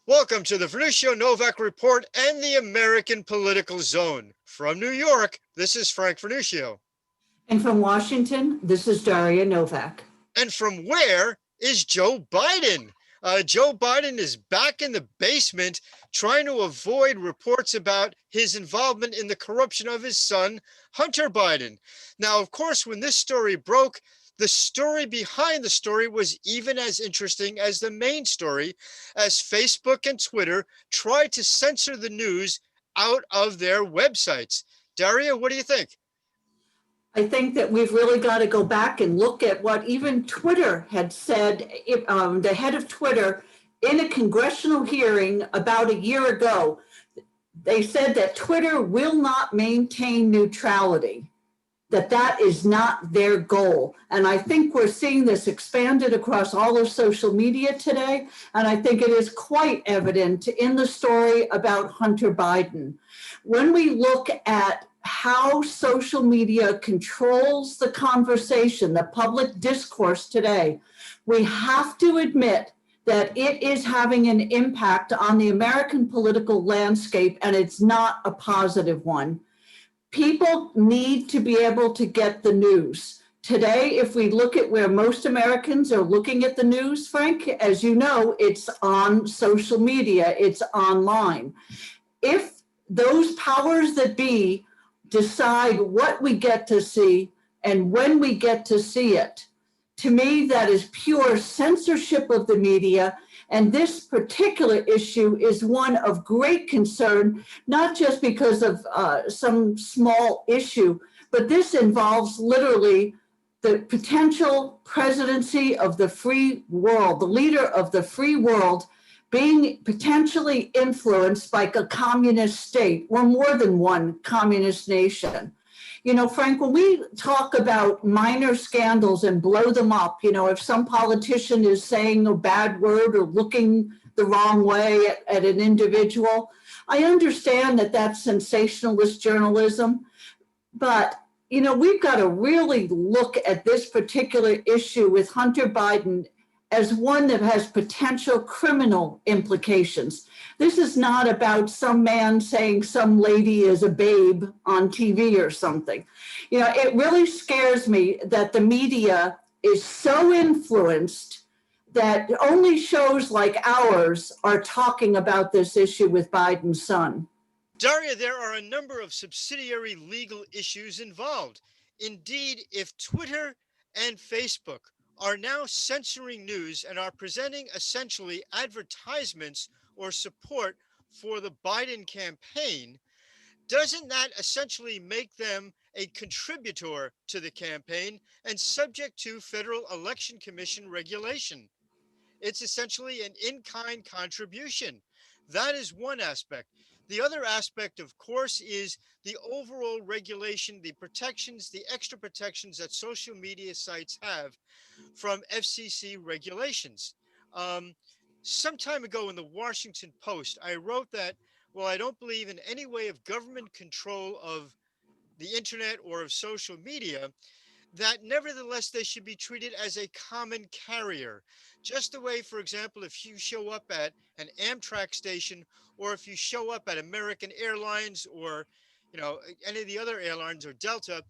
Welcome to the Vernuccio Novak Report and the American Political Zone. From New York, this is Frank Vernuccio. And from Washington, this is Daria Novak. And from where is Joe Biden? Joe Biden is back in the basement trying to avoid reports about his involvement in the corruption of his son, Hunter Biden. Now, of course, when this story broke, the story behind the story was even as interesting as the main story, as Facebook and Twitter tried to censor the news out of their websites. Daria, what do you think? I think that we've really got to go back and look at what even Twitter had said. The head of Twitter, in a congressional hearing about a year ago, they said that Twitter will not maintain neutrality, that is not their goal. And I think we're seeing this expanded across all of social media today. And I think it is quite evident in the story about Hunter Biden. When we look at how social media controls the conversation, the public discourse today, we have to admit that it is having an impact on the American political landscape, and it's not a positive one. People need to be able to get the news. Today, if we look at where most Americans are looking at the news, Frank, as you know, it's on social media, it's online. If those powers that be decide what we get to see and when we get to see it, to me, that is pure censorship of the media. And this particular issue is one of great concern, not just because of some small issue, but this involves literally the potential presidency of the free world, the leader of the free world being potentially influenced by a communist state or more than one communist nation. You know, Frank, when we talk about minor scandals and blow them up, you know, if some politician is saying a bad word or looking the wrong way at an individual, I understand that that's sensationalist journalism, but, you know, we've got to really look at this particular issue with Hunter Biden as one that has potential criminal implications. This is not about some man saying some lady is a babe on TV or something. You know, it really scares me that the media is so influenced that only shows like ours are talking about this issue with Biden's son. Daria, there are a number of subsidiary legal issues involved. Indeed, if Twitter and Facebook are now censoring news and are presenting essentially advertisements or support for the Biden campaign, doesn't that essentially make them a contributor to the campaign and subject to Federal Election Commission regulation? It's essentially an in-kind contribution. That is one aspect. The other aspect, of course, is the overall regulation, the protections, the extra protections that social media sites have from FCC regulations. Um, some time ago in the Washington Post, I wrote that, well, I don't believe in any way of government control of the internet or of social media, that nevertheless they should be treated as a common carrier. Just the way, for example, if you show up at an Amtrak station or if you show up at American Airlines or, you know, any of the other airlines or Delta,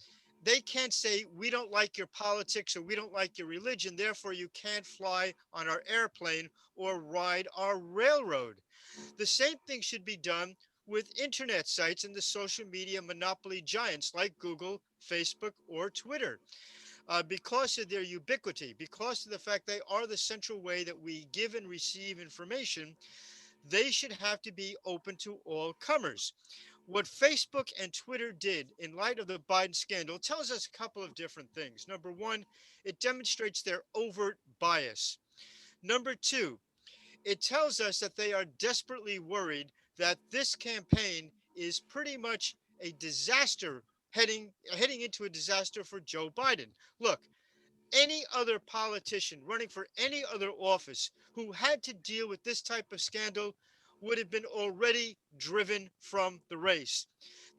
they can't say we don't like your politics or we don't like your religion, therefore you can't fly on our airplane or ride our railroad. The same thing should be done with internet sites and the social media monopoly giants like Google, Facebook, or Twitter. Because of their ubiquity, because of the fact they are the central way that we give and receive information, they should have to be open to all comers. What Facebook and Twitter did in light of the Biden scandal tells us a couple of different things. Number one, it demonstrates their overt bias. Number two, it tells us that they are desperately worried that this campaign is pretty much a disaster, heading into a disaster for Joe Biden. Look, any other politician running for any other office who had to deal with this type of scandal would have been already driven from the race.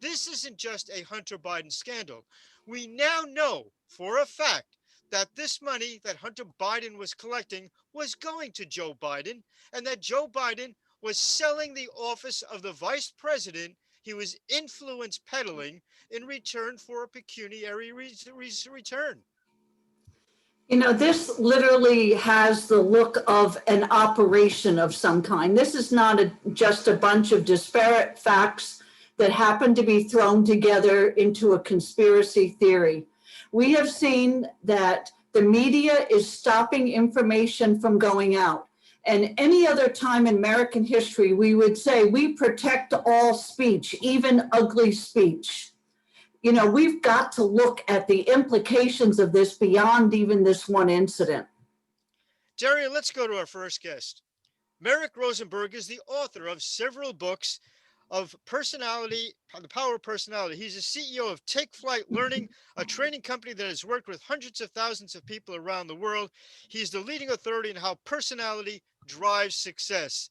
This isn't just a Hunter Biden scandal. We now know for a fact that this money that Hunter Biden was collecting was going to Joe Biden and that Joe Biden was selling the office of the vice president he was influence peddling in return for a pecuniary return. You know, this literally has the look of an operation of some kind. This is not just a bunch of disparate facts that happen to be thrown together into a conspiracy theory. We have seen that the media is stopping information from going out. And any other time in American history, we would say we protect all speech, even ugly speech. You know, we've got to look at the implications of this beyond even this one incident. Daria, let's go to our first guest. Merrick Rosenberg is the author of several books of personality, the power of personality. He's the CEO of Take Flight Learning, a training company that has worked with hundreds of thousands of people around the world. He's the leading authority in how personality drives success.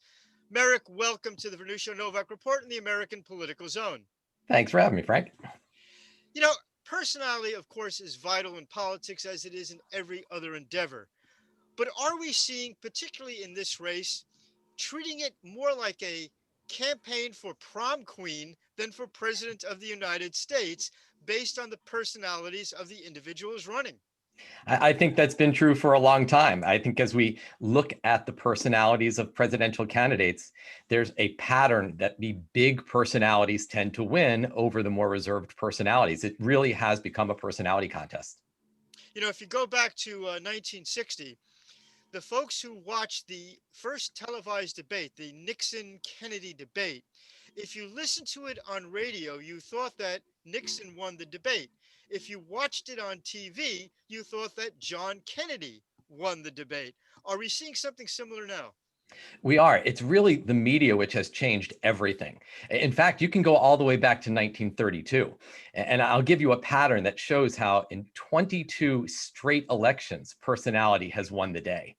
Merrick, welcome to the Vernuccio and Novak Report in the American Political Zone. Thanks for having me, Frank. You know, personality, of course, is vital in politics as it is in every other endeavor. But are we seeing, particularly in this race, treating it more like a campaign for prom queen than for president of the United States based on the personalities of the individuals running? I think that's been true for a long time. I think as we look at the personalities of presidential candidates, there's a pattern that the big personalities tend to win over the more reserved personalities. It really has become a personality contest. You know, if you go back to 1960, the folks who watched the first televised debate, the Nixon Kennedy debate, if you listened to it on radio, you thought that Nixon won the debate. If you watched it on TV, you thought that John Kennedy won the debate. Are we seeing something similar now? We are. It's really the media which has changed everything. In fact, you can go all the way back to 1932. And I'll give you a pattern that shows how in 22 straight elections, personality has won the day.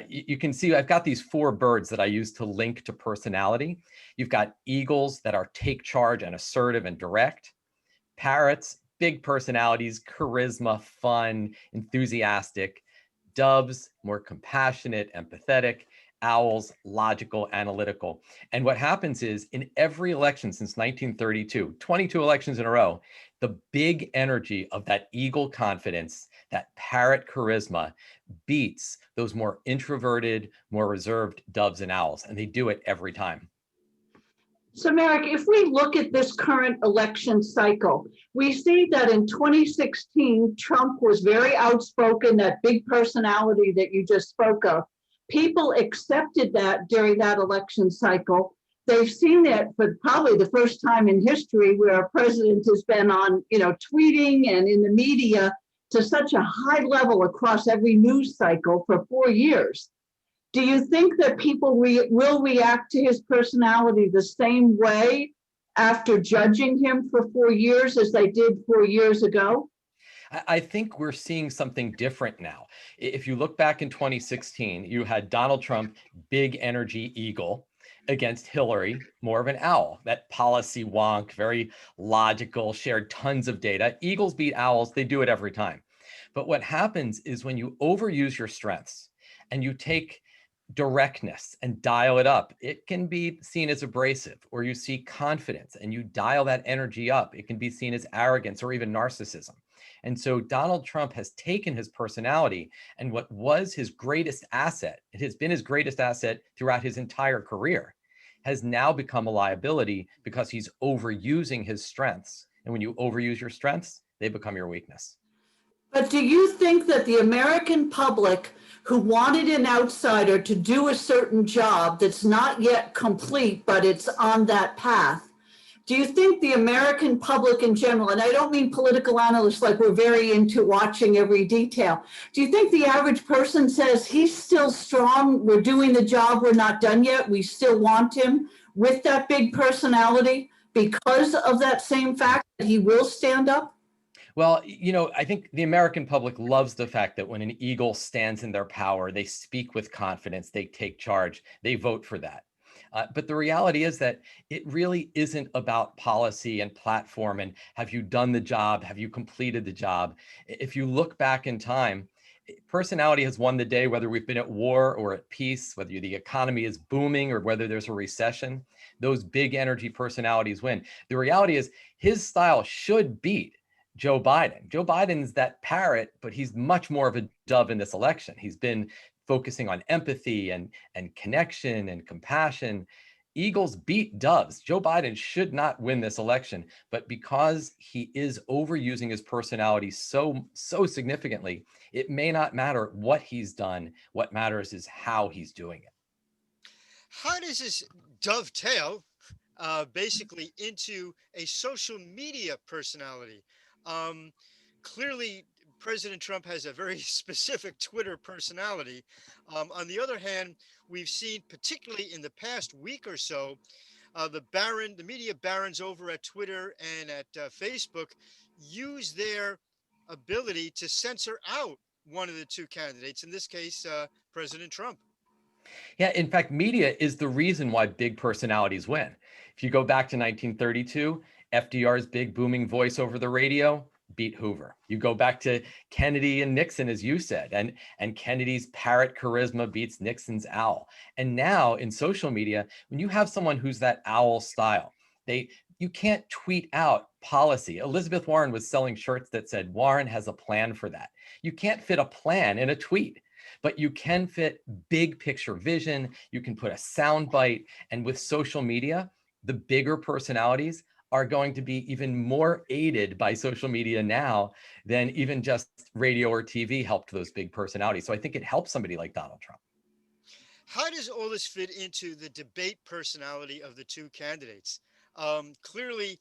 You can see I've got these four birds that I use to link to personality. You've got eagles that are take charge and assertive and direct. Parrots, big personalities, charisma, fun, enthusiastic. Doves, more compassionate, empathetic. Owls, logical, analytical. And what happens is in every election since 1932, 22 elections in a row, the big energy of that eagle confidence, that parrot charisma beats those more introverted, more reserved doves and owls. And they do it every time. So, Merrick, if we look at this current election cycle, we see that in 2016, Trump was very outspoken, that big personality that you just spoke of. People accepted that during that election cycle. They've seen it for probably the first time in history where a president has been on, tweeting and in the media to such a high level across every news cycle for 4 years. Do you think that people will react to his personality the same way after judging him for 4 years as they did 4 years ago? I think we're seeing something different now. If you look back in 2016, you had Donald Trump, big energy eagle, against Hillary, more of an owl, that policy wonk, very logical, shared tons of data. Eagles beat owls, they do it every time. But what happens is when you overuse your strengths and you take directness and dial it up, it can be seen as abrasive, or you see confidence and you dial that energy up, it can be seen as arrogance or even narcissism. And so Donald Trump has taken his personality and what was his greatest asset, it has been his greatest asset throughout his entire career, has now become a liability because he's overusing his strengths. And when you overuse your strengths, they become your weakness. But do you think that the American public who wanted an outsider to do a certain job that's not yet complete, but it's on that path, do you think the American public in general, and I don't mean political analysts like we're very into watching every detail, do you think the average person says he's still strong, we're doing the job, we're not done yet, we still want him with that big personality because of that same fact that he will stand up? Well, I think the American public loves the fact that when an eagle stands in their power, they speak with confidence, they take charge, they vote for that. But the reality is that it really isn't about policy and platform and have you done the job? Have you completed the job? If you look back in time, Personality has won the day, whether we've been at war or at peace, whether the economy is booming or whether there's a recession. Those big energy personalities win. The reality is his style should beat Joe Biden. Joe Biden's that parrot, but he's much more of a dove in this election. He's been focusing on empathy and connection and compassion. Eagles beat doves. Joe Biden should not win this election, but because he is overusing his personality so significantly, it may not matter what he's done. What matters is how he's doing it. How does this dovetail basically into a social media personality? Um, Clearly, President Trump has a very specific Twitter personality. On the other hand, we've seen, particularly in the past week or so, the media barons over at Twitter and at Facebook use their ability to censor out one of the two candidates, in this case, President Trump. Yeah, in fact, media is the reason why big personalities win. If you go back to 1932, FDR's big booming voice over the radio beat Hoover. You go back to Kennedy and Nixon, as you said, and Kennedy's parrot charisma beats Nixon's owl. And now in social media, when you have someone who's that owl style, you can't tweet out policy. Elizabeth Warren was selling shirts that said Warren has a plan for that. You can't fit a plan in a tweet, but you can fit big picture vision. You can put a sound bite. And with social media, the bigger personalities are going to be even more aided by social media now than even just radio or TV helped those big personalities. So I think it helps somebody like Donald Trump. How does all this fit into the debate personality of the two candidates? Clearly,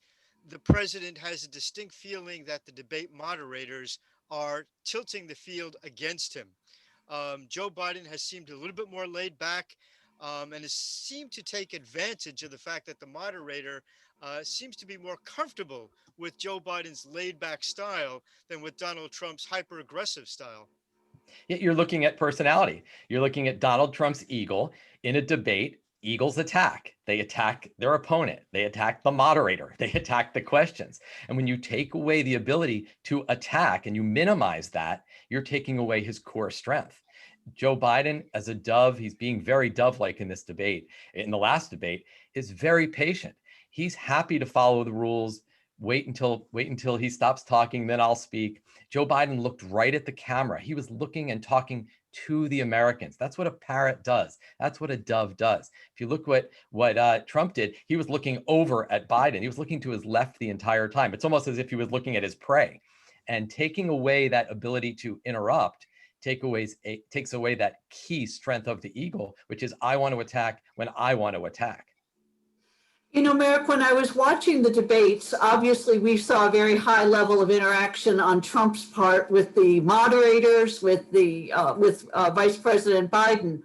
the president has a distinct feeling that the debate moderators are tilting the field against him. Joe Biden has seemed a little bit more laid back, and has seemed to take advantage of the fact that the moderator seems to be more comfortable with Joe Biden's laid back style than with Donald Trump's hyper aggressive style. Yet you're looking at personality. You're looking at Donald Trump's eagle in a debate. Eagles attack. They attack their opponent. They attack the moderator. They attack the questions. And when you take away the ability to attack and you minimize that, you're taking away his core strength. Joe Biden, as a dove, he's being very dove-like in this debate. In the last debate, is very patient. He's happy to follow the rules. Wait until he stops talking, then I'll speak. Joe Biden looked right at the camera. He was looking and talking to the Americans. That's what a parrot does. That's what a dove does. If you look what Trump did, he was looking over at Biden. He was looking to his left the entire time. It's almost as if he was looking at his prey. And taking away that ability to interrupt takes away that key strength of the eagle, which is I want to attack when I want to attack. You know, Merrick, when I was watching the debates, obviously we saw a very high level of interaction on Trump's part with the moderators, with Vice President Biden.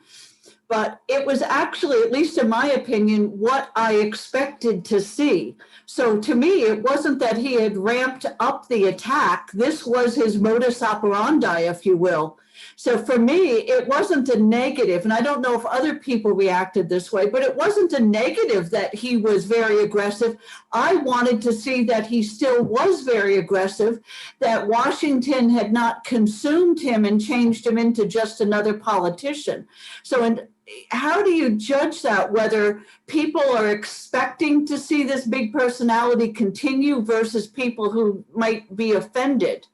But it was actually, at least in my opinion, what I expected to see. So to me, it wasn't that he had ramped up the attack. This was his modus operandi, if you will. So for me, it wasn't a negative, and I don't know if other people reacted this way, but it wasn't a negative that he was very aggressive. I wanted to see that he still was very aggressive, that Washington had not consumed him and changed him into just another politician. So, how do you judge that, whether people are expecting to see this big personality continue versus people who might be offended?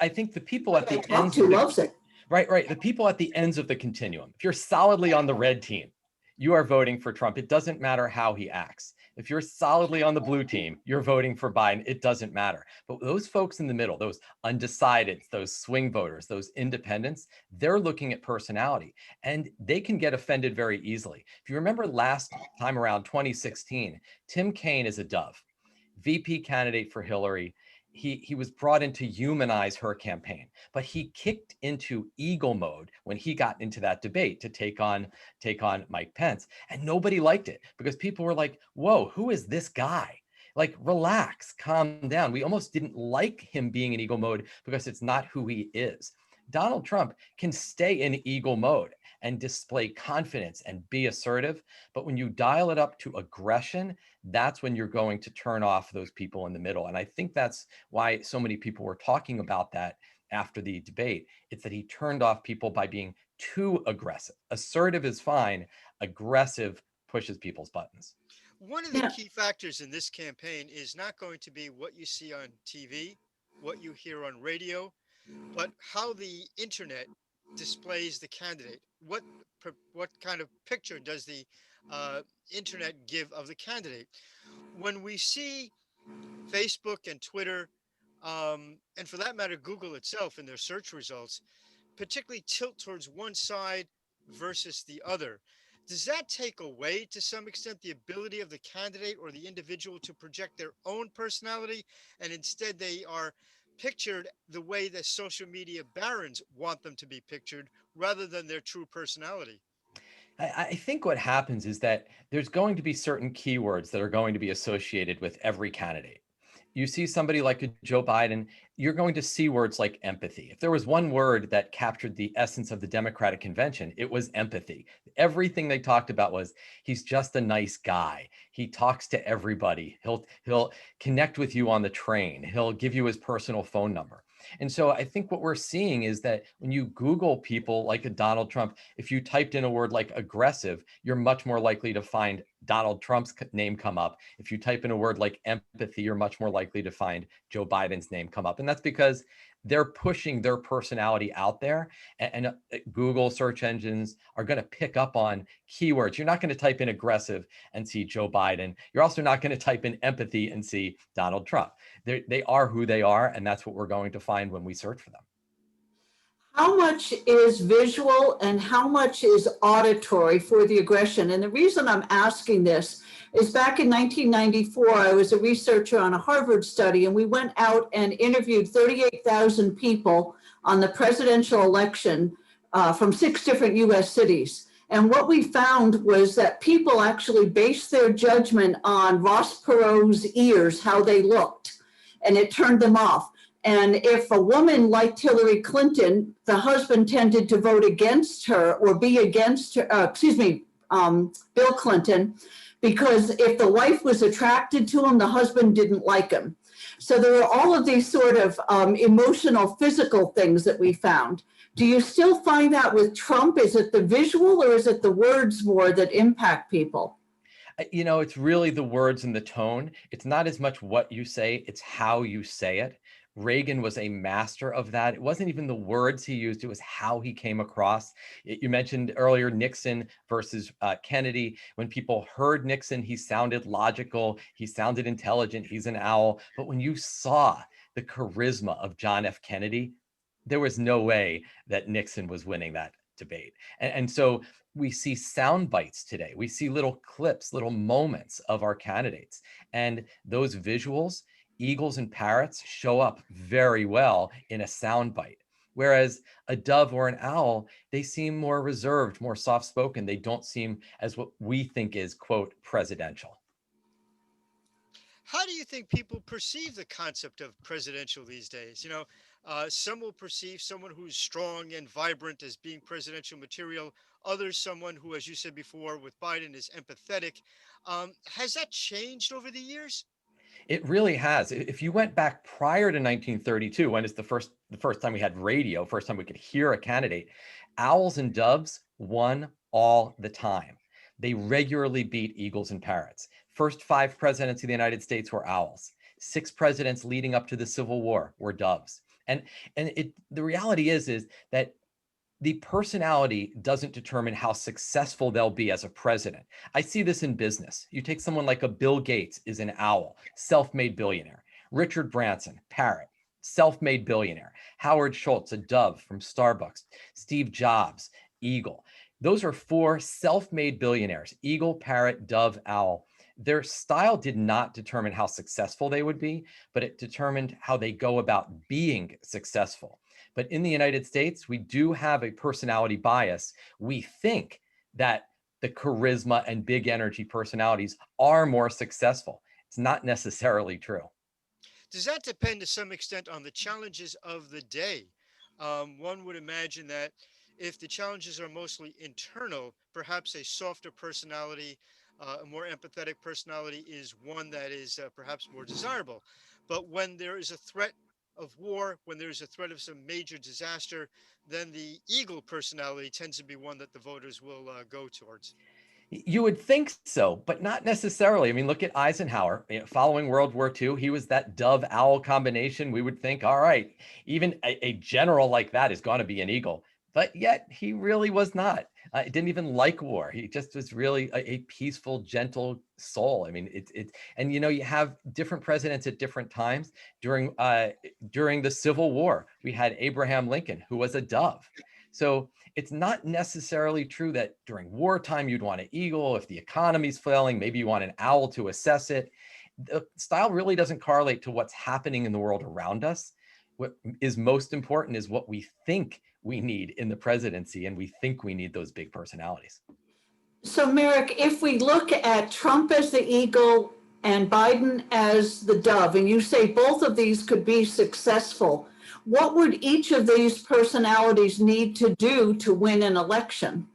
I think the people at the ends loves it. Right. The people at the ends of the continuum. If you're solidly on the red team, you are voting for Trump. It doesn't matter how he acts. If you're solidly on the blue team, you're voting for Biden. It doesn't matter. But those folks in the middle, those undecideds, those swing voters, those independents, they're looking at personality, and they can get offended very easily. If you remember last time around 2016, Tim Kaine is a dove, VP candidate for Hillary. He was brought in to humanize her campaign, but he kicked into eagle mode when he got into that debate to take on Mike Pence, and nobody liked it because people were like, "Whoa, who is this guy? Like, relax, calm down." We almost didn't like him being in eagle mode because it's not who he is. Donald Trump can stay in eagle mode and display confidence and be assertive, but when you dial it up to aggression, that's when you're going to turn off those people in the middle. And I think that's why so many people were talking about that after the debate. It's that he turned off people by being too aggressive. Assertive is fine, aggressive pushes people's buttons. One of the Now, key factors in this campaign is not going to be what you see on TV, what you hear on radio, but how the internet displays the candidate. What kind of picture does the uh, internet give of the candidate? When we see Facebook and Twitter, and for that matter, Google itself in their search results, particularly tilt towards one side versus the other. Does that take away to some extent the ability of the candidate or the individual to project their own personality, and instead they are pictured the way that social media barons want them to be pictured rather than their true personality? I think what happens is that there's going to be certain keywords that are going to be associated with every candidate. You see somebody like a Joe Biden, you're going to see words like empathy. If there was one word that captured the essence of the Democratic convention, it was empathy. Everything they talked about was he's just a nice guy. He talks to everybody. He'll connect with you on the train. He'll give you his personal phone number. And so I think what we're seeing is that when you Google people like a Donald Trump, if you typed in a word like aggressive, you're much more likely to find Donald Trump's name come up. If you type in a word like empathy, you're much more likely to find Joe Biden's name come up. And that's because they're pushing their personality out there. And Google search engines are going to pick up on keywords. You're not going to type in aggressive and see Joe Biden. You're also not going to type in empathy and see Donald Trump. They are who they are. And that's what we're going to find when we search for them. how much is visual and how much is auditory for the aggression? And the reason I'm asking this is back in 1994, I was a researcher on a Harvard study, and we went out and interviewed 38,000 people on the presidential election from 6 different US cities. And what we found was that people actually based their judgment on Ross Perot's ears, how they looked, and it turned them off. And if a woman liked Hillary Clinton, the husband tended to vote against her or be against her, Bill Clinton, because if the wife was attracted to him, the husband didn't like him. So there are all of these sort of emotional, physical things that we found. Do you still find that with Trump? Is it the visual or is it the words more that impact people? It's really the words and the tone. It's not as much what you say, it's how you say it. Reagan was a master of that. It wasn't even the words he used, it was how he came across. You mentioned earlier Nixon versus Kennedy. When people heard Nixon, he sounded logical, he sounded intelligent, he's an owl. But when you saw the charisma of John F. Kennedy, there was no way that Nixon was winning that debate. And so we see sound bites today. We see little clips, little moments of our candidates. And those visuals, eagles and parrots, show up very well in a sound bite. Whereas a dove or an owl, they seem more reserved, more soft spoken. They don't seem as what we think is, quote, presidential. How do you think people perceive the concept of presidential these days? Some will perceive someone who's strong and vibrant as being presidential material. Others, someone who, as you said before, with Biden is empathetic. Has that changed over the years? It really has. If you went back prior to 1932, when it's the first time we had radio, first time we could hear a candidate, owls and doves won all the time. They regularly beat eagles and parrots. First 5 presidents of the United States were owls. 6 presidents leading up to the Civil War were doves. And the reality is that the personality doesn't determine how successful they'll be as a president. I see this in business. You take someone like a Bill Gates, is an owl, self-made billionaire. Richard Branson, parrot, self-made billionaire. Howard Schultz, a dove from Starbucks. Steve Jobs, eagle. Those are 4 self-made billionaires: eagle, parrot, dove, owl. Their style did not determine how successful they would be, but it determined how they go about being successful. But in the United States, we do have a personality bias. We think that the charisma and big energy personalities are more successful. It's not necessarily true. Does that depend to some extent on the challenges of the day? One would imagine that if the challenges are mostly internal, perhaps a softer personality, a more empathetic personality is one that is perhaps more desirable. But when there is a threat of war, when there's a threat of some major disaster, then the eagle personality tends to be one that the voters will go towards. You would think so, but not necessarily. I mean, look at Eisenhower. Following World War II, he was that dove owl combination. We would think, all right, even a general like that is going to be an eagle. But yet he really was not. Didn't even like war. He just was really a peaceful, gentle soul. I mean, and you have different presidents at different times. During the Civil War, we had Abraham Lincoln, who was a dove. So it's not necessarily true that during wartime you'd want an eagle. If the economy's failing, maybe you want an owl to assess it. The style really doesn't correlate to what's happening in the world around us. What is most important is what we think we need in the presidency, and we think we need those big personalities. So Merrick, if we look at Trump as the eagle and Biden as the dove, and you say both of these could be successful, what would each of these personalities need to do to win an election?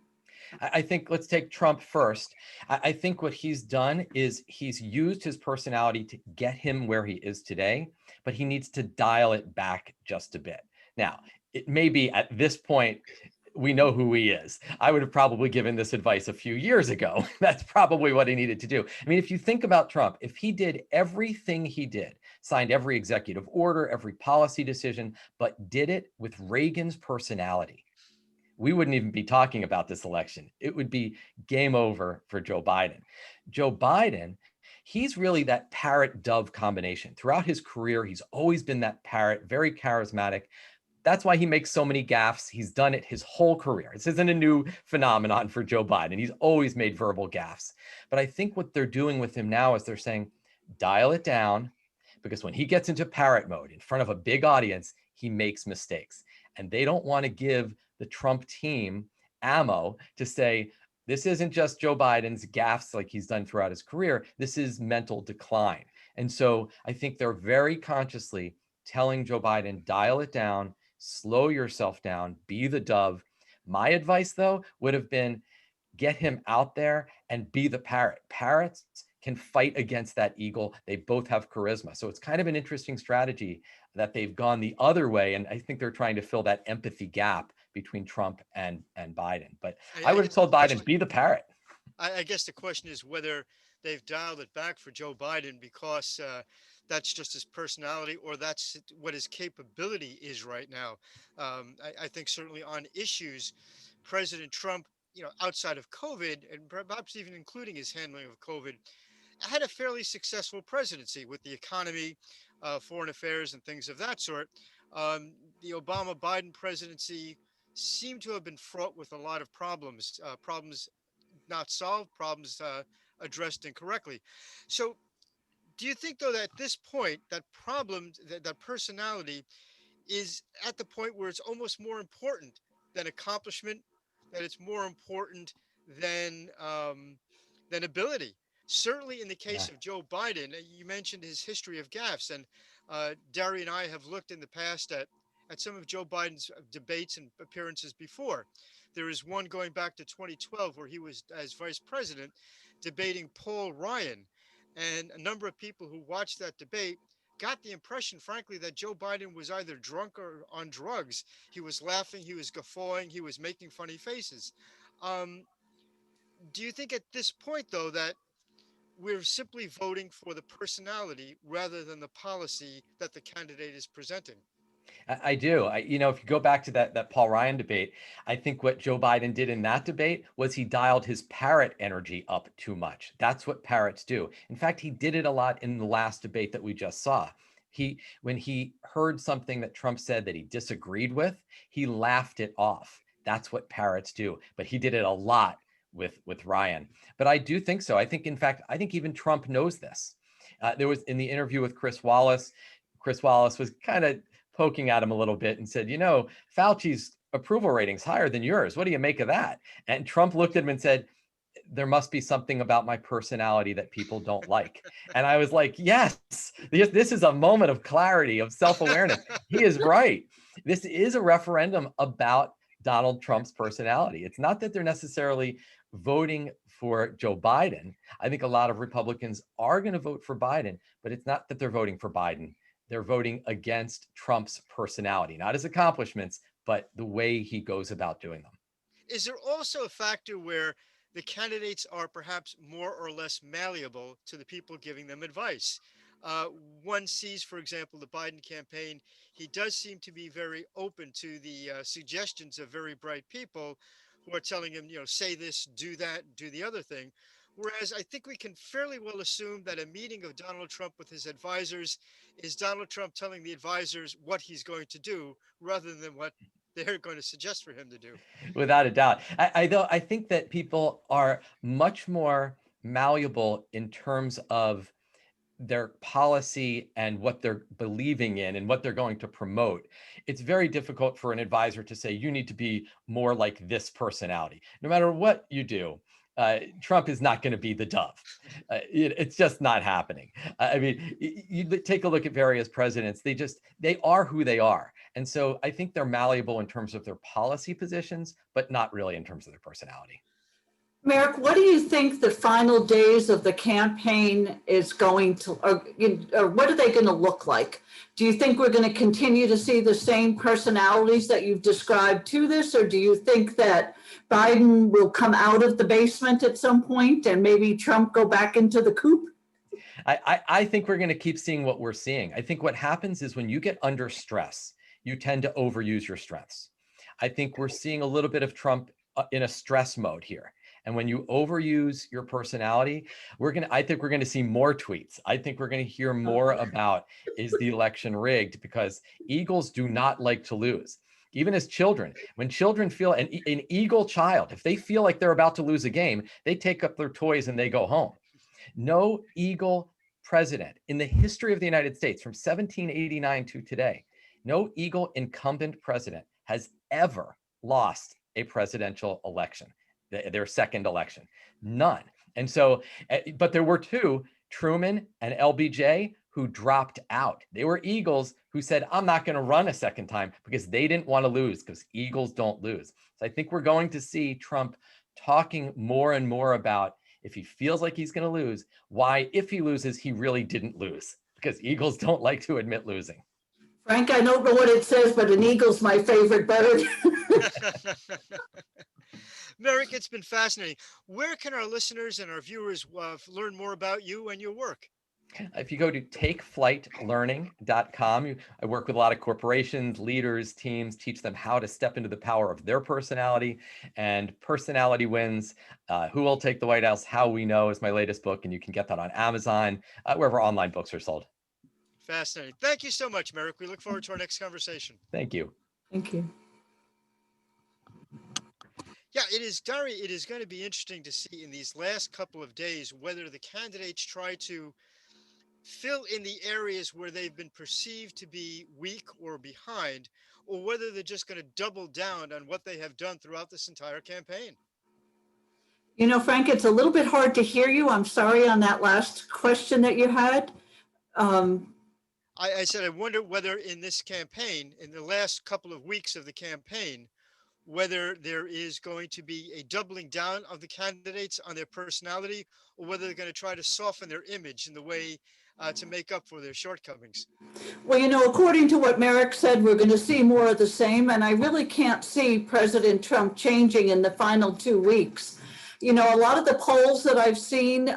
I think let's take Trump first. I think what he's done is he's used his personality to get him where he is today, but he needs to dial it back just a bit. Now, it may be at this point, we know who he is. I would have probably given this advice a few years ago. That's probably what he needed to do. I mean, if you think about Trump, if he did everything he did, signed every executive order, every policy decision, but did it with Reagan's personality, we wouldn't even be talking about this election. It would be game over for Joe Biden. Joe Biden, he's really that parrot dove combination. Throughout his career, he's always been that parrot, very charismatic. That's why he makes so many gaffes. He's done it his whole career. This isn't a new phenomenon for Joe Biden. He's always made verbal gaffes. But I think what they're doing with him now is they're saying, dial it down, because when he gets into parrot mode in front of a big audience, he makes mistakes. And they don't want to give the Trump team ammo to say, this isn't just Joe Biden's gaffes like he's done throughout his career. This is mental decline. And so I think they're very consciously telling Joe Biden, dial it down, slow yourself down, be the dove. My advice, though, would have been get him out there and be the parrot. Parrots can fight against that eagle. They both have charisma. So it's kind of an interesting strategy that they've gone the other way. And I think they're trying to fill that empathy gap between Trump and Biden. But I would have told Biden, be the parrot. I guess the question is whether they've dialed it back for Joe Biden because that's just his personality, or that's what his capability is right now. I think certainly on issues, President Trump, outside of COVID and perhaps even including his handling of COVID, had a fairly successful presidency with the economy, foreign affairs, and things of that sort. The Obama Biden presidency seemed to have been fraught with a lot of problems not solved, problems addressed incorrectly. So, do you think, though, that at this point, that problem, that personality is at the point where it's almost more important than accomplishment, that it's more important than ability? Certainly, in the Yeah. case of Joe Biden, you mentioned his history of gaffes, and Daria and I have looked in the past at some of Joe Biden's debates and appearances before. There is one going back to 2012 where he was as vice president debating Paul Ryan, and a number of people who watched that debate got the impression, frankly, that Joe Biden was either drunk or on drugs. He was laughing, he was guffawing, he was making funny faces. Um, do you think at this point, though, that we're simply voting for the personality rather than the policy that the candidate is presenting? I do. If you go back to that Paul Ryan debate, I think what Joe Biden did in that debate was he dialed his parrot energy up too much. That's what parrots do. In fact, he did it a lot in the last debate that we just saw. When he heard something that Trump said that he disagreed with, he laughed it off. That's what parrots do. But he did it a lot with Ryan. But I do think so. In fact, I think even Trump knows this. There was in the interview with Chris Wallace. Chris Wallace was kind of poking at him a little bit and said, Fauci's approval rating's higher than yours. What do you make of that? And Trump looked at him and said, there must be something about my personality that people don't like. And I was like, yes, this is a moment of clarity, of self-awareness. He is right. This is a referendum about Donald Trump's personality. It's not that they're necessarily voting for Joe Biden. I think a lot of Republicans are going to vote for Biden, but it's not that they're voting for Biden. they're voting against Trump's personality, not his accomplishments, but the way he goes about doing them. Is there also a factor where the candidates are perhaps more or less malleable to the people giving them advice? Uh, One sees, for example, the Biden campaign, he does seem to be very open to the suggestions of very bright people who are telling him, say this, do that, do the other thing. Whereas I think we can fairly well assume that a meeting of Donald Trump with his advisors is Donald Trump telling the advisors what he's going to do rather than what they're going to suggest for him to do. Without a doubt. I think that people are much more malleable in terms of their policy and what they're believing in and what they're going to promote. It's very difficult for an advisor to say, you need to be more like this personality. No matter what you do, Trump is not going to be the dove. It's just not happening. I mean, you take a look at various presidents, they are who they are. And so I think they're malleable in terms of their policy positions, but not really in terms of their personality. Merrick, what do you think the final days of the campaign is going to, or what are they going to look like? Do you think we're going to continue to see the same personalities that you've described to this, or do you think that Biden will come out of the basement at some point and maybe Trump go back into the coop? I think we're going to keep seeing what we're seeing. I think what happens is when you get under stress, you tend to overuse your strengths. I think we're seeing a little bit of Trump in a stress mode here. And when you overuse your personality, I think we're going to see more tweets. I think we're going to hear more about, is the election rigged? Because Eagles do not like to lose. Even as children, when children feel an Eagle child, if they feel like they're about to lose a game, they take up their toys and they go home. No Eagle president in the history of the United States from 1789 to today, no Eagle incumbent president has ever lost a presidential election, their second election. None. And so, but there were two, Truman and LBJ, who dropped out. They were Eagles who said, I'm not going to run a second time because they didn't want to lose, because Eagles don't lose. So I think we're going to see Trump talking more and more about, if he feels like he's going to lose, why, if he loses, he really didn't lose, because Eagles don't like to admit losing. Frank, I don't know what it says, but an eagle's my favorite bird. Merrick, it's been fascinating. Where can our listeners and our viewers learn more about you and your work? If you go to takeflightlearning.com, I work with a lot of corporations, leaders, teams, teach them how to step into the power of their personality, and Personality Wins. Who Will Take the White House? How We Know is my latest book, and you can get that on Amazon, wherever online books are sold. Fascinating. Thank you so much, Merrick. We look forward to our next conversation. Thank you. Thank you. Yeah, it is, Dari. It is going to be interesting to see in these last couple of days whether the candidates try to fill in the areas where they've been perceived to be weak or behind, or whether they're just going to double down on what they have done throughout this entire campaign. You know, Frank, it's a little bit hard to hear you. I'm sorry on that last question that you had. I said, I wonder whether in this campaign, in the last couple of weeks of the campaign, whether there is going to be a doubling down of the candidates on their personality, or whether they're going to try to soften their image in the way to make up for their shortcomings. Well, you know, according to what Merrick said, we're going to see more of the same. And I really can't see President Trump changing in the final 2 weeks. You know, a lot of the polls that I've seen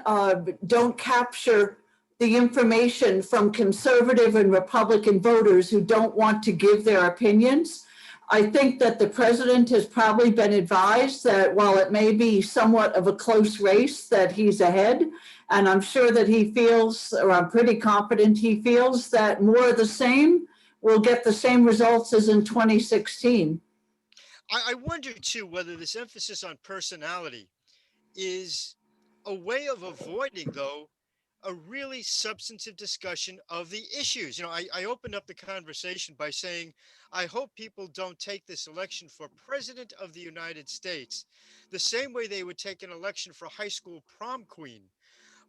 don't capture the information from conservative and Republican voters who don't want to give their opinions. I think that the president has probably been advised that while it may be somewhat of a close race, that he's ahead. And I'm sure that he feels, or I'm pretty confident he feels, that more of the same will get the same results as in 2016. I wonder too whether this emphasis on personality is a way of avoiding, though, a really substantive discussion of the issues. I opened up the conversation by saying, I hope people don't take this election for president of the United States the same way they would take an election for high school prom queen.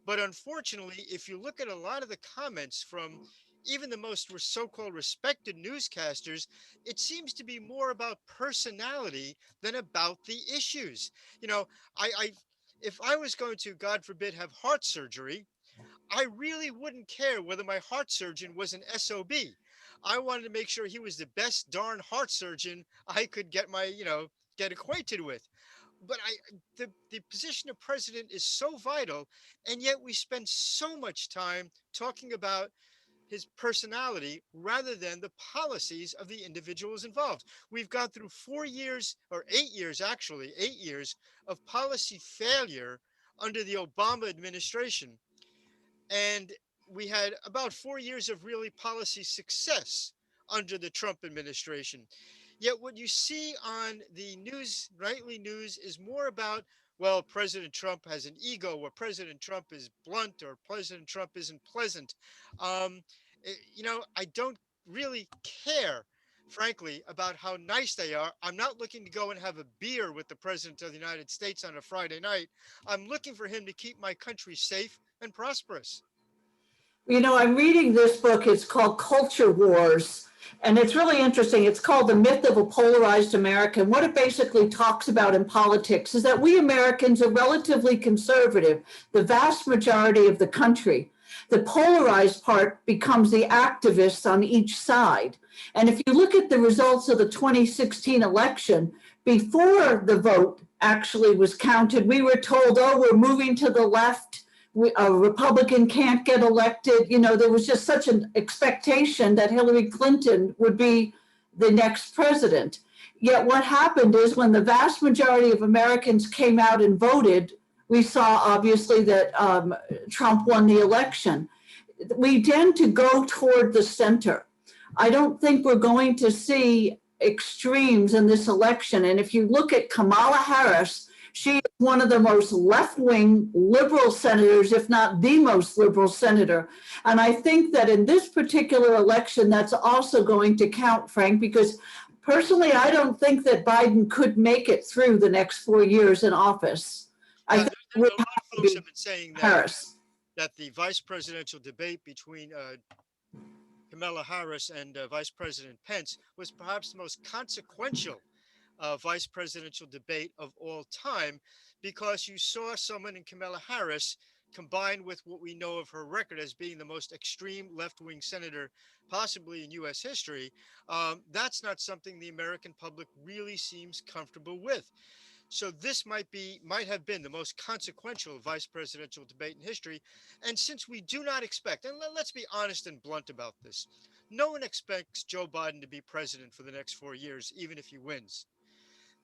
But unfortunately, if you look at a lot of the comments from even the most so-called respected newscasters, it seems to be more about personality than about the issues. You know, I if I was going to, God forbid, have heart surgery, I really wouldn't care whether my heart surgeon was an SOB. I wanted to make sure he was the best darn heart surgeon I could get acquainted with. But the position of president is so vital, and yet we spend so much time talking about his personality rather than the policies of the individuals involved. We've gone through 4 years, or 8 years actually, 8 years of policy failure under the Obama administration. And we had about 4 years of really policy success under the Trump administration. Yet what you see on the news, nightly news, is more about, well, President Trump has an ego, or President Trump is blunt, or President Trump isn't pleasant. Um, I don't really care, frankly, about how nice they are. I'm not looking to go and have a beer with the President of the United States on a Friday night. I'm looking for him to keep my country safe and prosperous. I'm reading this book. It's called Culture Wars, and it's really interesting. It's called The Myth of a Polarized America. And what it basically talks about in politics is that we Americans are relatively conservative, the vast majority of the country. The polarized part becomes the activists on each side. And if you look at the results of the 2016 election, before the vote actually was counted, we were told, oh, we're moving to the left. A Republican can't get elected. There was just such an expectation that Hillary Clinton would be the next president. Yet what happened is when the vast majority of Americans came out and voted, we saw obviously that Trump won the election. We tend to go toward the center. I don't think we're going to see extremes in this election. And if you look at Kamala Harris, she is one of the most left-wing liberal senators, if not the most liberal senator. And I think that in this particular election, that's also going to count, Frank, because personally, I don't think that Biden could make it through the next 4 years in office. I think a lot of folks have been saying Harris. that the vice presidential debate between Kamala Harris and Vice President Pence was perhaps the most consequential vice presidential debate of all time, because you saw someone in Kamala Harris, combined with what we know of her record as being the most extreme left-wing senator possibly in U.S. history. That's not something the American public really seems comfortable with. So this might have been the most consequential vice presidential debate in history. And since we do not expect, and let's be honest and blunt about this, no one expects Joe Biden to be president for the next 4 years, even if he wins.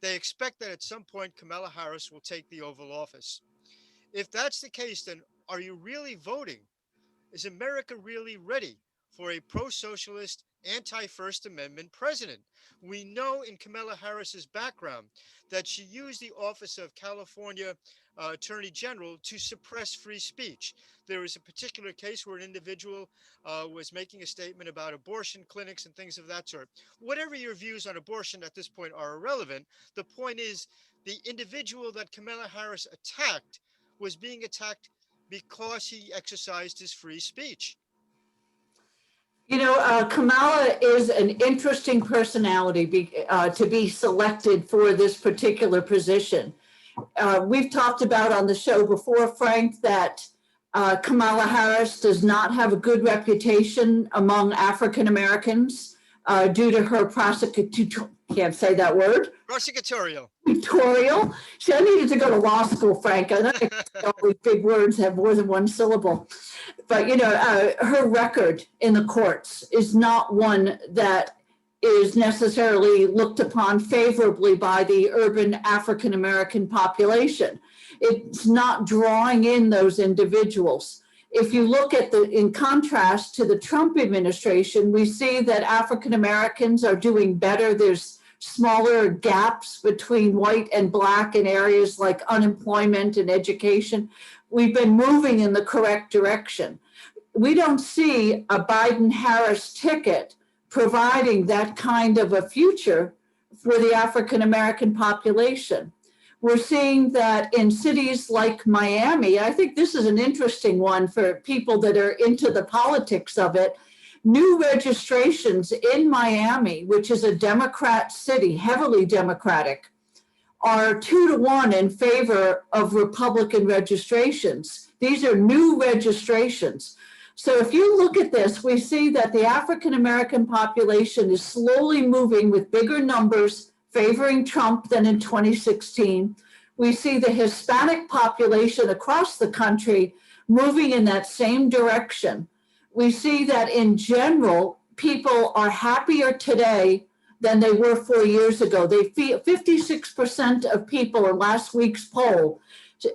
They expect that at some point Kamala Harris will take the Oval Office. If that's the case, then are you really voting? Is America really ready for a pro-socialist, anti-First Amendment president? We know in Kamala Harris's background that she used the office of California Attorney General to suppress free speech. There was a particular case where an individual was making a statement about abortion clinics and things of that sort. Whatever your views on abortion at this point are irrelevant. The point is, the individual that Kamala Harris attacked was being attacked because he exercised his free speech. Kamala is an interesting personality to be selected for this particular position. We've talked about on the show before, Frank, that Kamala Harris does not have a good reputation among African Americans due to her can't say that word. Prosecutorial. See, I needed to go to law school, Frank. I know all these big words have more than one syllable. But, her record in the courts is not one that is necessarily looked upon favorably by the urban African American population. It's not drawing in those individuals. If you look at in contrast to the Trump administration, we see that African Americans are doing better. There's smaller gaps between white and black in areas like unemployment and education. We've been moving in the correct direction. We don't see a Biden-Harris ticket providing that kind of a future for the African American population. We're seeing that in cities like Miami. I think this is an interesting one for people that are into the politics of it. New registrations in Miami, which is a Democrat city, heavily Democratic, are 2-1 in favor of Republican registrations. These are new registrations. So if you look at this, we see that the African American population is slowly moving with bigger numbers favoring Trump than in 2016. We see the Hispanic population across the country moving in that same direction. We see that in general, people are happier today than they were 4 years ago. They feel 56% of people in last week's poll,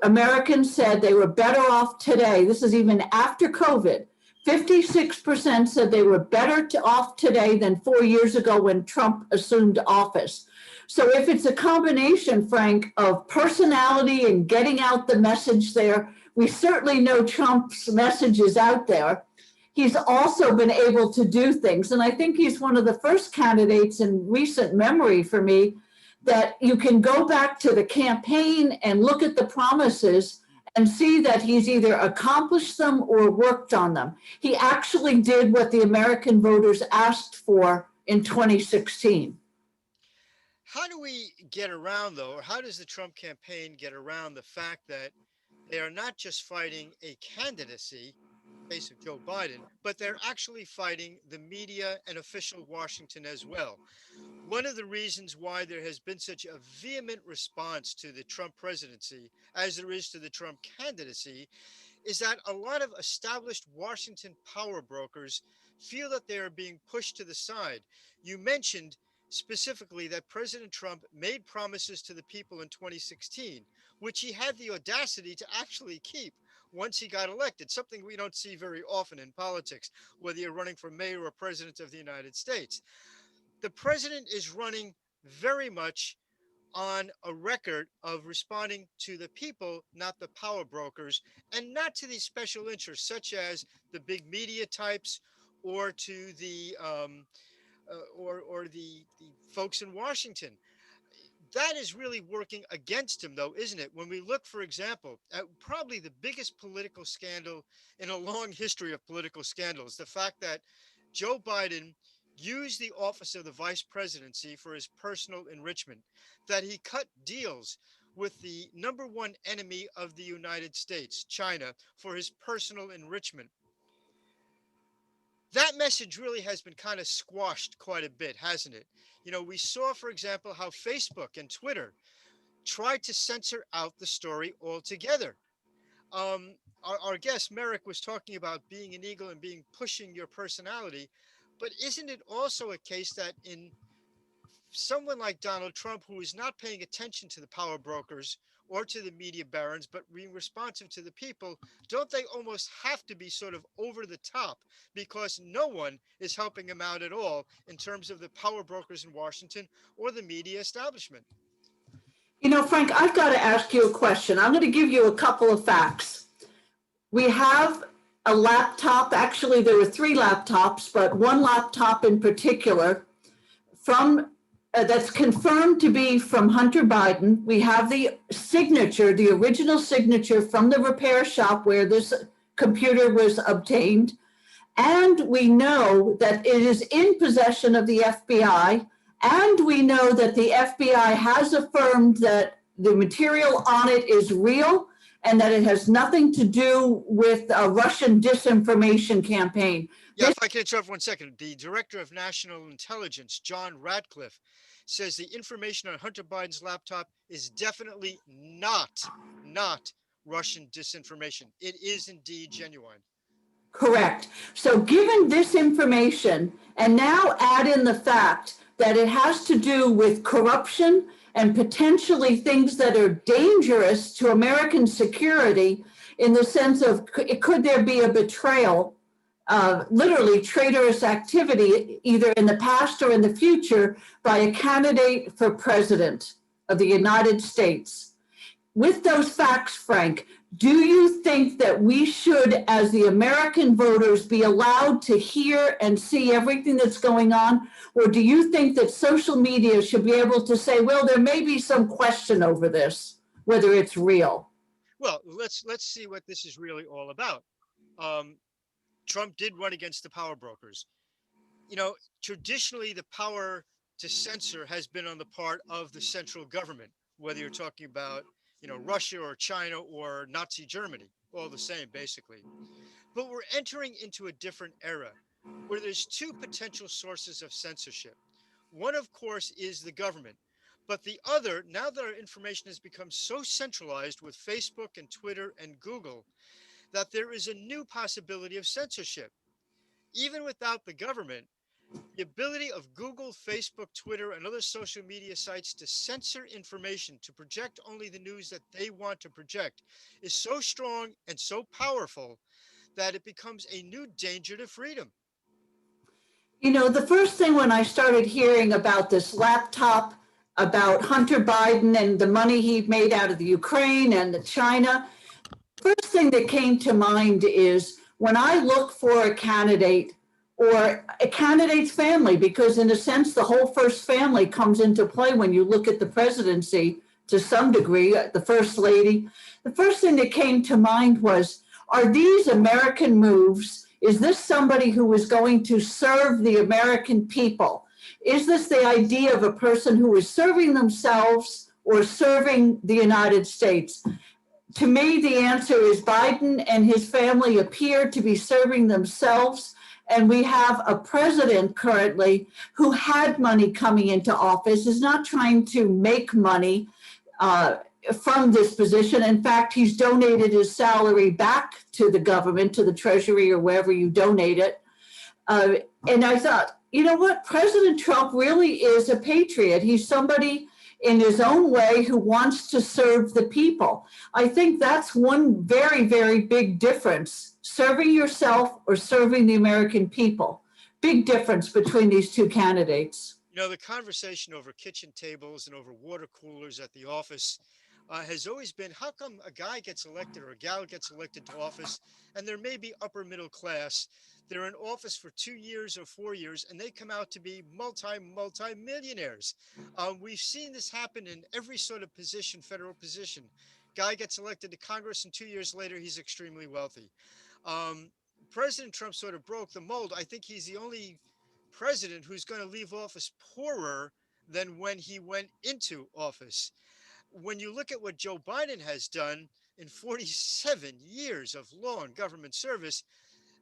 Americans said they were better off today. This is even after COVID. 56% said they were better off today than 4 years ago when Trump assumed office. So if it's a combination, Frank, of personality and getting out the message there, we certainly know Trump's message is out there. He's also been able to do things. And I think he's one of the first candidates in recent memory for me that you can go back to the campaign and look at the promises and see that he's either accomplished them or worked on them. He actually did what the American voters asked for in 2016. How do we get around, though, or how does the Trump campaign get around the fact that they are not just fighting a candidacy, case of Joe Biden, but they're actually fighting the media and official Washington as well? One of the reasons why there has been such a vehement response to the Trump presidency, as there is to the Trump candidacy, is that a lot of established Washington power brokers feel that they are being pushed to the side. You mentioned specifically that President Trump made promises to the people in 2016, which he had the audacity to actually keep once he got elected, something we don't see very often in politics, whether you're running for mayor or president of the United States. The president is running very much on a record of responding to the people, not the power brokers, and not to these special interests, such as the big media types, or to the or the folks in Washington. That is really working against him, though, isn't it? When we look, for example, at probably the biggest political scandal in a long history of political scandals, the fact that Joe Biden used the office of the vice presidency for his personal enrichment, that he cut deals with the number one enemy of the United States, China, for his personal enrichment. That message really has been kind of squashed quite a bit, hasn't it? You know, we saw, for example, how Facebook and Twitter tried to censor out the story altogether. Our guest Merrick was talking about being an eagle and being pushing your personality, but isn't it also a case that in someone like Donald Trump, who is not paying attention to the power brokers or to the media barons, but being responsive to the people, don't they almost have to be sort of over the top because no one is helping him out at all in terms of the power brokers in Washington or the media establishment? You know, Frank, I've got to ask you a question. I'm going to give you a couple of facts. We have a laptop. Actually, there were 3 laptops, but one laptop in particular from that's confirmed to be from Hunter Biden. We have the signature, the original signature from the repair shop where this computer was obtained. And we know that it is in possession of the FBI. And we know that the FBI has affirmed that the material on it is real and that it has nothing to do with a Russian disinformation campaign. Yeah, if I can interrupt 1 second. The director of national intelligence, John Ratcliffe, says the information on Hunter Biden's laptop is definitely not Russian disinformation. It is indeed genuine. Correct. So given this information, and now add in the fact that it has to do with corruption and potentially things that are dangerous to American security in the sense of could there be a betrayal, literally traitorous activity, either in the past or in the future, by a candidate for president of the United States. With those facts, Frank, do you think that we should, as the American voters, be allowed to hear and see everything that's going on? Or do you think that social media should be able to say, well, there may be some question over this, whether it's real? Well, let's see what this is really all about. Trump did run against the power brokers. You know, traditionally, the power to censor has been on the part of the central government, whether you're talking about, Russia or China or Nazi Germany, all the same, basically. But we're entering into a different era where there's two potential sources of censorship. One, of course, is the government. But the other, now that our information has become so centralized with Facebook and Twitter and Google, that there is a new possibility of censorship. Even without the government, the ability of Google, Facebook, Twitter, and other social media sites to censor information, to project only the news that they want to project, is so strong and so powerful that it becomes a new danger to freedom. The first thing when I started hearing about this laptop, about Hunter Biden and the money he made out of the Ukraine and the China, first thing that came to mind is when I look for a candidate or a candidate's family, because in a sense, the whole first family comes into play when you look at the presidency to some degree, the first lady. The first thing that came to mind was, are these American moves? Is this somebody who is going to serve the American people? Is this the idea of a person who is serving themselves or serving the United States? To me, the answer is Biden and his family appear to be serving themselves. And we have a president currently who had money coming into office, is not trying to make money from this position. In fact, he's donated his salary back to the government, to the Treasury or wherever you donate it. And I thought, you know what? President Trump really is a patriot. He's somebody in his own way who wants to serve the people. I think that's one very, very big difference, serving yourself or serving the American people. Big difference between these two candidates. The conversation over kitchen tables and over water coolers at the office has always been, how come a guy gets elected or a gal gets elected to office and they're maybe upper middle class, they're in office for 2 years or 4 years and they come out to be multi-millionaires. We've seen this happen in every sort of position, federal position. Guy gets elected to Congress and 2 years later he's extremely wealthy. President Trump sort of broke the mold. I think he's the only president who's going to leave office poorer than when he went into office. When you look at what Joe Biden has done in 47 years of long government service,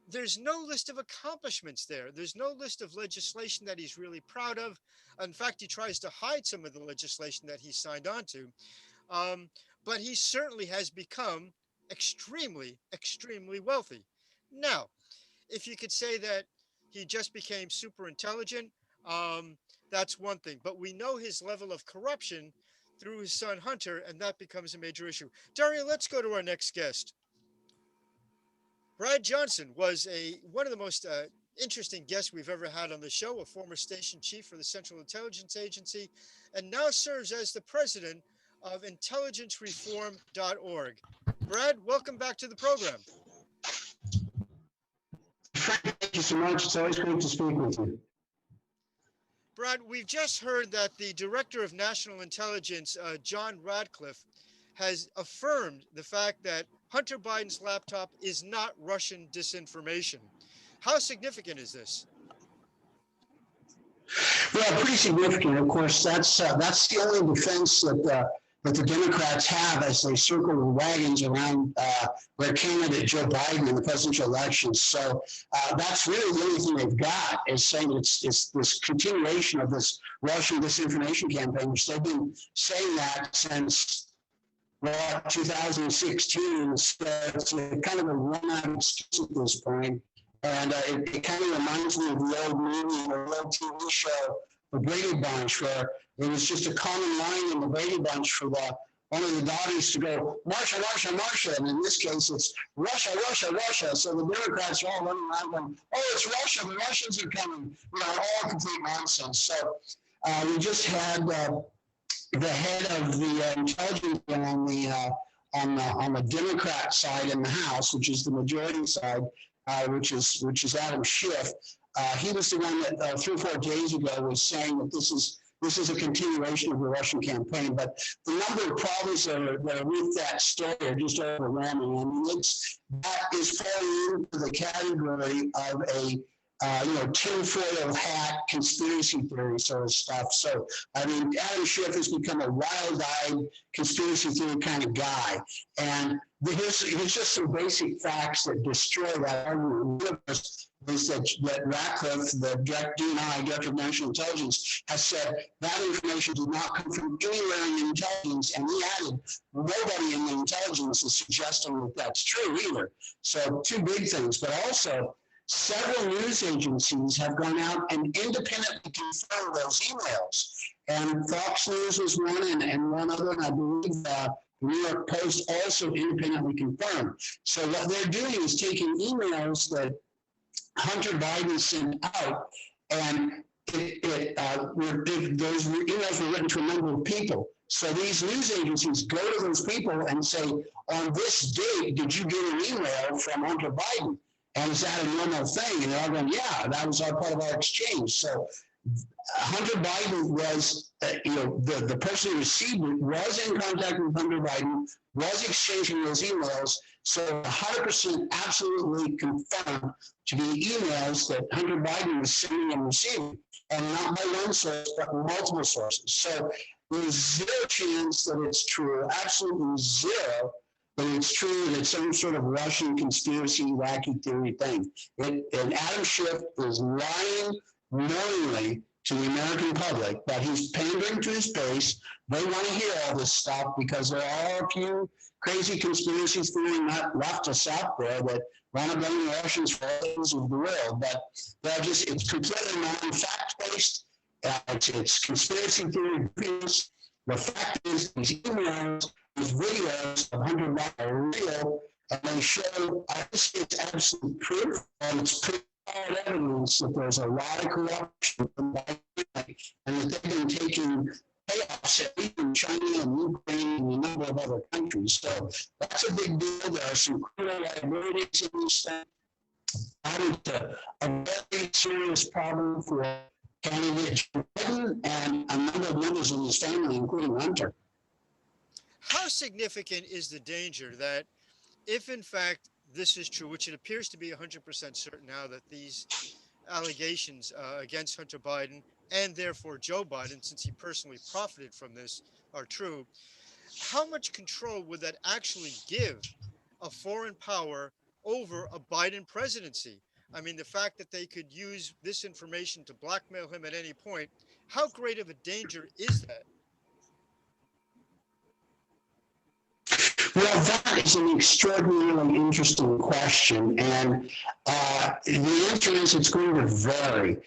there's no list of accomplishments there. There's no list of legislation that he's really proud of. In fact, he tries to hide some of the legislation that he signed on to. But he certainly has become extremely, extremely wealthy. Now, if you could say that he just became super intelligent, that's one thing. But we know his level of corruption through his son Hunter, and that becomes a major issue. Daria, let's go to our next guest. Brad Johnson was one of the most interesting guests we've ever had on the show, a former station chief for the Central Intelligence Agency, and now serves as the president of intelligencereform.org. Brad, welcome back to the program. Thank you so much. It's always great to speak with you. Brad, we've just heard that the Director of National Intelligence, John Radcliffe, has affirmed the fact that Hunter Biden's laptop is not Russian disinformation. How significant is this? Well, pretty significant. Of course, that's the only defense that the Democrats have as they circle the wagons around their candidate Joe Biden in the presidential elections. So that's really the only thing they've got, is saying it's this continuation of this Russian disinformation campaign, which they've been saying that since 2016. So it's kind of a run-out excuse at this point. And it kind of reminds me of the old movie or the old TV show, The Brady Bunch, where it was just a common line in the Brady Bunch for one of the daughters to go, Marsha, Marsha, Marsha. And in this case, it's Russia, Russia, Russia. So the Democrats are all running around going, oh, it's Russia, the Russians are coming. All complete nonsense. So we just had the head of the intelligence on the Democrat side in the House, which is the majority side, which is Adam Schiff. He was the one that 3 or 4 days ago was saying that this is a continuation of the Russian campaign. But the number of problems that are with that story are just overwhelming. I mean, that is falling into the category of tinfoil hat conspiracy theory sort of stuff. So, I mean, Adam Schiff has become a wild-eyed conspiracy theory kind of guy. And here's just some basic facts that destroy that argument. One of us is that Ratcliffe, the DNI, Director of National Intelligence, has said that information did not come from anywhere in the intelligence, and he added, nobody in the intelligence is suggesting that that's true either. So two big things, but also several news agencies have gone out and independently confirmed those emails. And Fox News was one, and one other, and I believe the New York Post also independently confirmed. So what they're doing is taking emails that Hunter Biden sent out, and those emails were written to a number of people. So these news agencies go to those people and say, on this date, did you get an email from Hunter Biden? And is that a normal thing? And they're all going, yeah, that was part of our exchange. So Hunter Biden was, the person who received it was in contact with Hunter Biden, was exchanging those emails. So 100% absolutely confirmed to be emails that Hunter Biden was sending and receiving, and not by one source, but multiple sources. So there's zero chance that it's true, absolutely zero, but it's true that it's some sort of Russian conspiracy, wacky theory thing. And Adam Schiff is lying knowingly to the American public that he's pandering to his base. They want to hear all this stuff because there are a few crazy conspiracy theory leftists out there that want to blame the Russians for all things of the world. But it's completely non-fact-based. It's conspiracy theory based. The fact is, these emails, these videos of Hunter Biden are real, and they show, I think it's absolute proof, and it's pretty hard evidence that there's a lot of corruption from Biden, and that they've been taking payoffs at least in China and Ukraine and a number of other countries. So that's a big deal. There are some criminal liabilities in this thing. That is a very serious problem for candidate Joe Biden and a number of members of his family, including Hunter. How significant is the danger that if in fact this is true, which it appears to be 100% certain now that these allegations against Hunter Biden and therefore Joe Biden, since he personally profited from this, are true, how much control would that actually give a foreign power over a Biden presidency? I mean, the fact that they could use this information to blackmail him at any point, how great of a danger is that? Well, that is an extraordinarily interesting question, and the answer is it's going to vary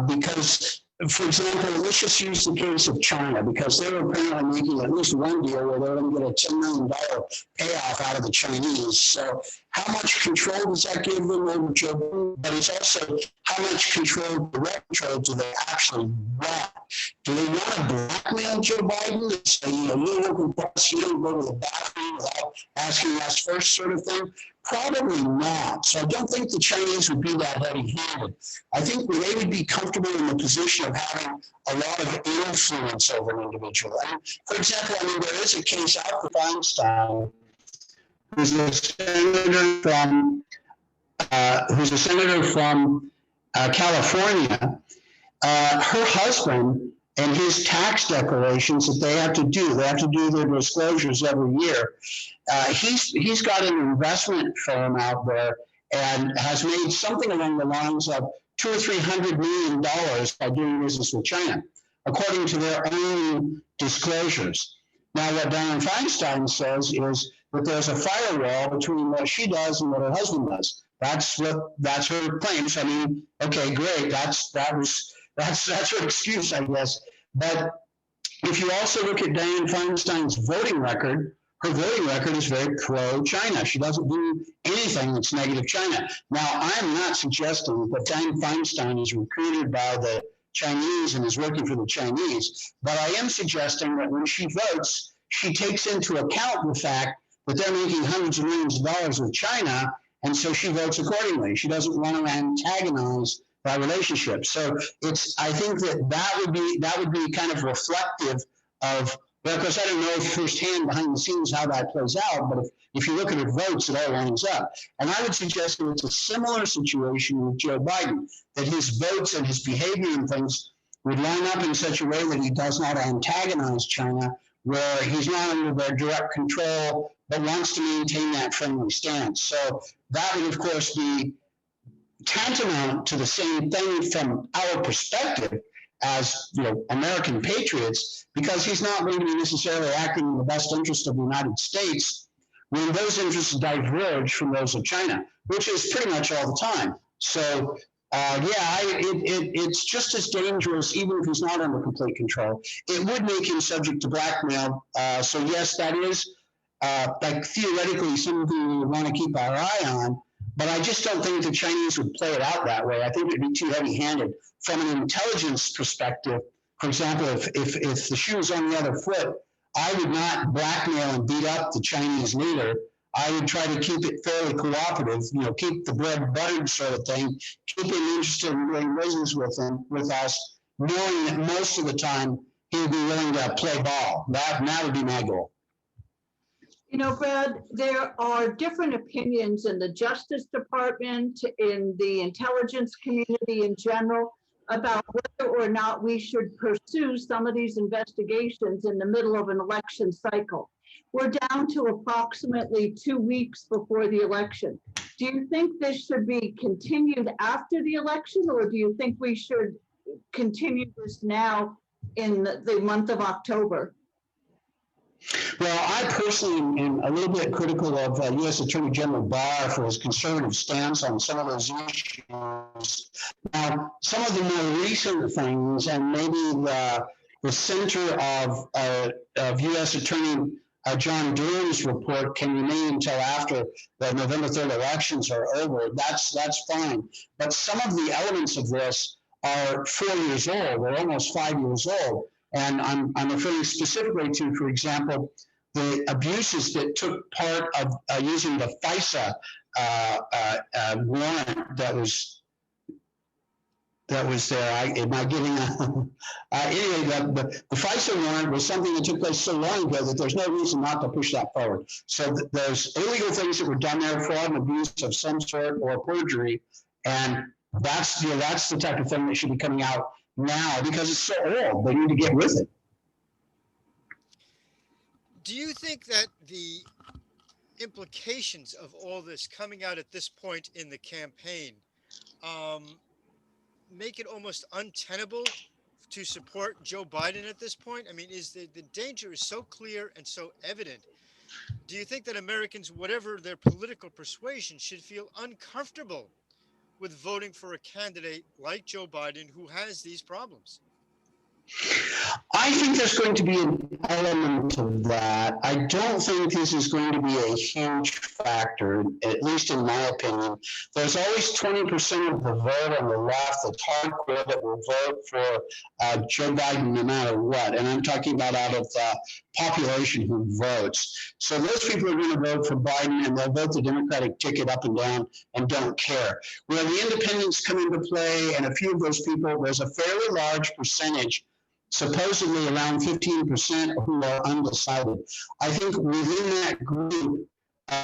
because, for example, let's just use the case of China, because they were apparently making at least one deal where they were going to get a $10 million payoff out of the Chinese. So how much control does that give them over Joe Biden? But it's also how much control, direct control, do they actually want? Do they want to blackmail Joe Biden and say, you local boss, you don't go to the bathroom without asking us first, sort of thing? Probably not. So I don't think the Chinese would be that heavy-handed. I think they would be comfortable in the position of having a lot of influence over an individual. And for example, I mean, there is a case out for Feinstein, who's a senator from California. Her husband and his tax declarations that they have to do their disclosures every year. He's got an investment firm out there and has made something along the lines of $200 or $300 million by doing business with China, according to their own disclosures. Now, what Dianne Feinstein says is that there's a firewall between what she does and what her husband does. That's her claims. I mean, okay, great. That's her excuse, I guess. But if you also look at Dianne Feinstein's voting record, her voting record is very pro-China. She doesn't do anything that's negative China. Now, I'm not suggesting that Dianne Feinstein is recruited by the Chinese and is working for the Chinese, but I am suggesting that when she votes, she takes into account the fact that they're making hundreds of millions of dollars with China, and so she votes accordingly. She doesn't want to antagonize that relationship. So I think that would be kind of reflective of Well, of course, I don't know firsthand behind the scenes how that plays out, but if you look at her votes, it all lines up. And I would suggest that it's a similar situation with Joe Biden, that his votes and his behavior and things would line up in such a way that he does not antagonize China, where he's not under their direct control, but wants to maintain that friendly stance. So that would, of course, be tantamount to the same thing from our perspective as American patriots, because he's not going to be necessarily acting in the best interest of the United States when those interests diverge from those of China, which is pretty much all the time. So it's just as dangerous, even if he's not under complete control. It would make him subject to blackmail. So yes, that is like theoretically something we would want to keep our eye on. But I just don't think the Chinese would play it out that way. I think it would be too heavy-handed. From an intelligence perspective, for example, if the shoe was on the other foot, I would not blackmail and beat up the Chinese leader. I would try to keep it fairly cooperative, keep the bread buttered sort of thing, keep him interested in doing business with us, knowing that most of the time he would be willing to play ball. That would be my goal. Brad, there are different opinions in the Justice Department, in the intelligence community in general, about whether or not we should pursue some of these investigations in the middle of an election cycle. We're down to approximately 2 weeks before the election. Do you think this should be continued after the election, or do you think we should continue this now in the month of October? Well, I personally am a little bit critical of U.S. Attorney General Barr for his conservative stance on some of those issues. Now, some of the more recent things, and maybe the center of U.S. Attorney John Durham's report can remain until after the November 3rd elections are over. That's fine. But some of the elements of this are 4 years old. They're almost 5 years old. And I'm referring specifically to, for example, the abuses that took part of using the FISA warrant that was there. Am I getting anyway? The FISA warrant was something that took place so long ago that there's no reason not to push that forward. So there's illegal things that were done there, fraud and abuse of some sort, or perjury, and that's the type of thing that should be coming out now, because it's so old. They need to get with it. Do you think that the implications of all this coming out at this point in the campaign make it almost untenable to support Joe Biden at this point? I mean, is the danger is so clear and so evident. Do you think that Americans, whatever their political persuasion, should feel uncomfortable with voting for a candidate like Joe Biden who has these problems? I think there's going to be an element of that. I don't think this is going to be a huge factor, at least in my opinion. There's always 20% of the vote on the left that's hardcore that will vote for Joe Biden no matter what. And I'm talking about out of the population who votes. So those people are going to vote for Biden, and they'll vote the Democratic ticket up and down and don't care. Where the independents come into play, and a few of those people, there's a fairly large percentage, supposedly around 15%, who are undecided. I think within that group,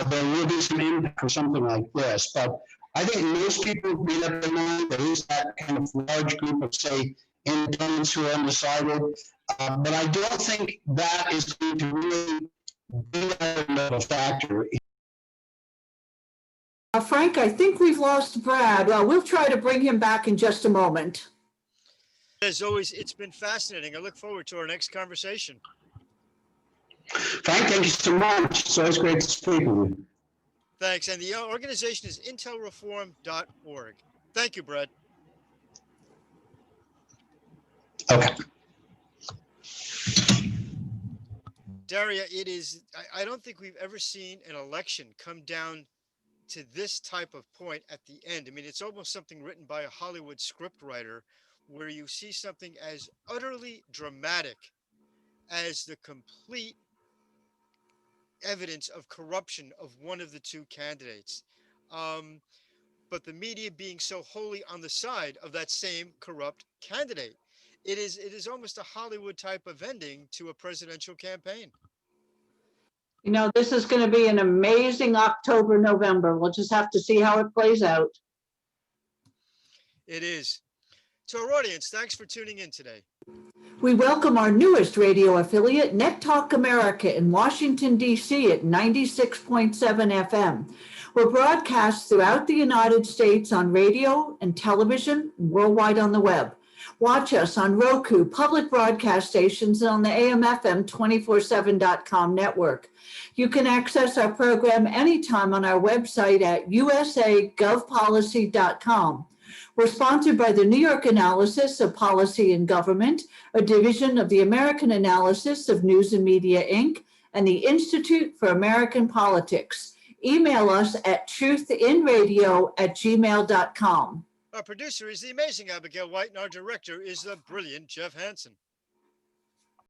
there will be some impact for something like this. But I think most people have made up their mind. There is that kind of large group of, say, independents who are undecided. But I don't think that is going to really be a factor. Frank, I think we've lost Brad. We'll try to bring him back in just a moment. As always, it's been fascinating. I look forward to our next conversation. Frank, thank you so much. It's always great to speak with you. Thanks. And the organization is intelreform.org. Thank you, Brad. Okay. Daria, I don't think we've ever seen an election come down to this type of point at the end. I mean, it's almost something written by a Hollywood scriptwriter, where you see something as utterly dramatic as the complete evidence of corruption of one of the two candidates. But the media being so wholly on the side of that same corrupt candidate. it is almost a Hollywood type of ending to a presidential campaign. You know, this is going to be an amazing October, November. We'll just have to see how it plays out. It is. To our audience, thanks for tuning in today. We welcome our newest radio affiliate, Net Talk America in Washington, D.C. at 96.7 FM. We're broadcast throughout the United States on radio and television and worldwide on the web. Watch us on Roku, public broadcast stations, and on the AM/FM 247.com network. You can access our program anytime on our website at usagovpolicy.com. We're sponsored by the New York Analysis of Policy and Government, a division of the American Analysis of News and Media, Inc., and the Institute for American Politics. Email us at truthinradio@gmail.com. Our producer is the amazing Abigail White, and our director is the brilliant Jeff Hansen.